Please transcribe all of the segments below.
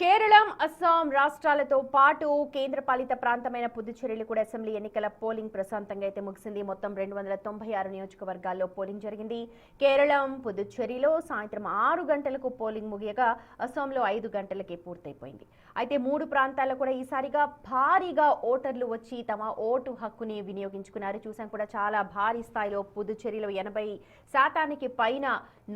కేరళం, అస్సాం రాష్ట్రాలతో పాటు కేంద్రపాలిత ప్రాంతమైన పుదుచ్చేరిలో కూడా అసెంబ్లీ ఎన్నికల పోలింగ్ ప్రశాంతంగా అయితే ముగిసింది. మొత్తం 296 నియోజకవర్గాల్లో పోలింగ్ జరిగింది. కేరళం, పుదుచ్చేరిలో సాయంత్రం 6 గంటలకు పోలింగ్ ముగియగా అస్సాంలో 5 గంటలకే పూర్తయిపోయింది. అయితే 3 ప్రాంతాల్లో కూడా ఈసారిగా భారీగా ఓటర్లు వచ్చి తమ ఓటు హక్కుని వినియోగించుకున్నారు. చూసాం కూడా చాలా భారీ స్థాయిలో పుదుచ్చేరిలో 80% పైన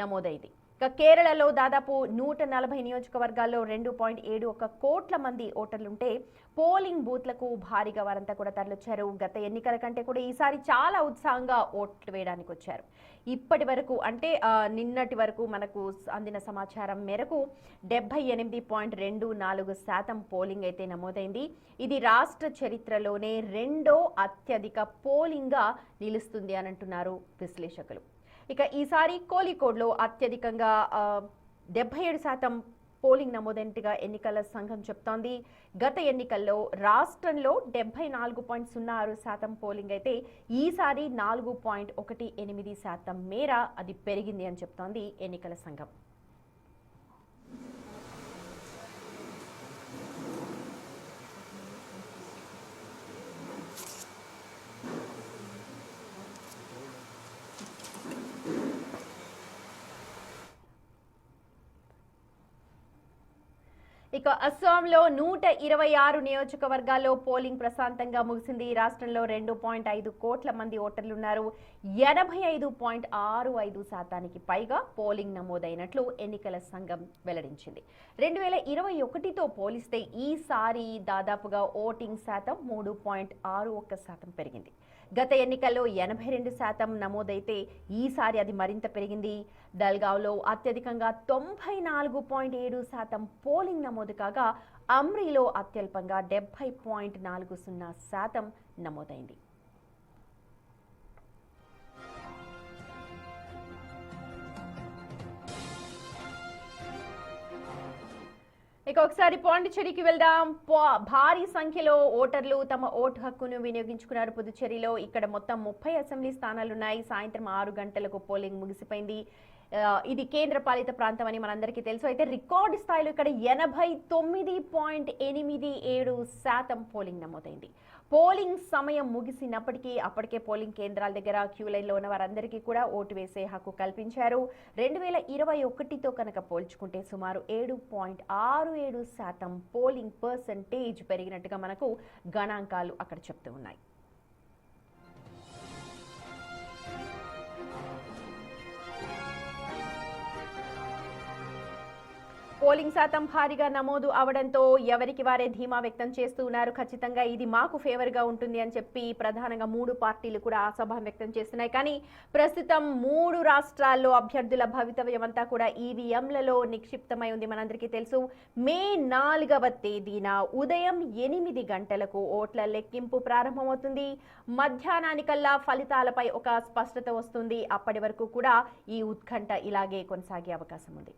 నమోదైంది. కేరళలో దాదాపు 140 నియోజకవర్గాల్లో 2.71 కోట్ల మంది ఓటర్లుంటే పోలింగ్ బూత్లకు భారీగా వారంతా కూడా తరలిచ్చారు. గత ఎన్నికల కంటే కూడా ఈసారి చాలా ఉత్సాహంగా ఓట్లు వేయడానికి వచ్చారు. ఇప్పటి వరకు అంటే నిన్నటి వరకు మనకు అందిన సమాచారం మేరకు 78.24% పోలింగ్ అయితే నమోదైంది. ఇది రాష్ట్ర చరిత్రలోనే రెండో అత్యధిక పోలింగ్గా నిలుస్తుంది అని అంటున్నారు విశ్లేషకులు. ఇక ఈసారి కోలికోడ్లో అత్యధికంగా 77% పోలింగ్ నమోదైనట్టుగా ఎన్నికల సంఘం చెప్తోంది. గత ఎన్నికల్లో రాష్ట్రంలో 74.06% పోలింగ్ అయితే ఈసారి 4.18% మేర అది పెరిగింది అని చెప్తోంది ఎన్నికల సంఘం. ఇక అస్సాంలో 126 నియోజకవర్గాల్లో పోలింగ్ ప్రశాంతంగా ముగిసింది. రాష్ట్రంలో 2.5 కోట్ల మంది ఓటర్లున్నారు. 85.65% పైగా పోలింగ్ నమోదైనట్లు ఎన్నికల సంఘం వెల్లడించింది. 2021తో పోలిస్తే ఈసారి దాదాపుగా ఓటింగ్ శాతం 3.61% పెరిగింది. గత ఎన్నికల్లో 82% నమోదైతే ఈసారి అది మరింత పెరిగింది. దల్గావ్లో అత్యధికంగా 94.7% పోలింగ్ నమోదు కాగా అమ్రీలో అత్యల్పంగా 70.40% నమోదైంది. ఇక ఒకసారి పాండిచ్చేరికి వెళ్దాం. భారీ సంఖ్యలో ఓటర్లు తమ ఓటు హక్కును వినియోగించుకున్నారు పుదుచ్చేరిలో. ఇక్కడ మొత్తం 30 అసెంబ్లీ స్థానాలున్నాయి. సాయంత్రం 6 గంటలకు పోలింగ్ ముగిసిపోయింది. ఇది కేంద్ర పాలిత ప్రాంతం అని మనందరికీ తెలుసు. అయితే రికార్డు స్థాయిలో ఇక్కడ 89.87% పోలింగ్ నమోదైంది. పోలింగ్ సమయం ముగిసినప్పటికీ అప్పటికే పోలింగ్ కేంద్రాల దగ్గర క్యూ లైన్లో ఉన్న వారందరికీ కూడా ఓటు వేసే హక్కు కల్పించారు. 2021తో కనుక పోల్చుకుంటే సుమారు 7.67% పోలింగ్ పర్సంటేజ్ పెరిగినట్టుగా మనకు గణాంకాలు అక్కడ చెప్తూ ఉన్నాయి. పోలింగ్ శాతం భారీగా నమోదు అవడంతో ఎవరికి వారే ధీమా వ్యక్తం చేస్తూ ఉన్నారు. ఖచ్చితంగా ఇది మాకు ఫేవర్ గా ఉంటుంది అని చెప్పి ప్రధానంగా 3 పార్టీలు కూడా ఆశాభావం వ్యక్తం చేస్తున్నాయి. కానీ ప్రస్తుతం 3 రాష్ట్రాల్లో అభ్యర్థుల భవితవ్యం అంతా కూడా ఈవీఎంలలో నిక్షిప్తమై ఉంది. మనందరికీ తెలుసు, మే 4వ తేదీన ఉదయం 8 గంటలకు ఓట్ల లెక్కింపు ప్రారంభమవుతుంది. మధ్యాహ్నానికల్లా ఫలితాలపై ఒక స్పష్టత వస్తుంది. అప్పటి వరకు కూడా ఈ ఉత్కంఠ ఇలాగే కొనసాగే అవకాశం ఉంది.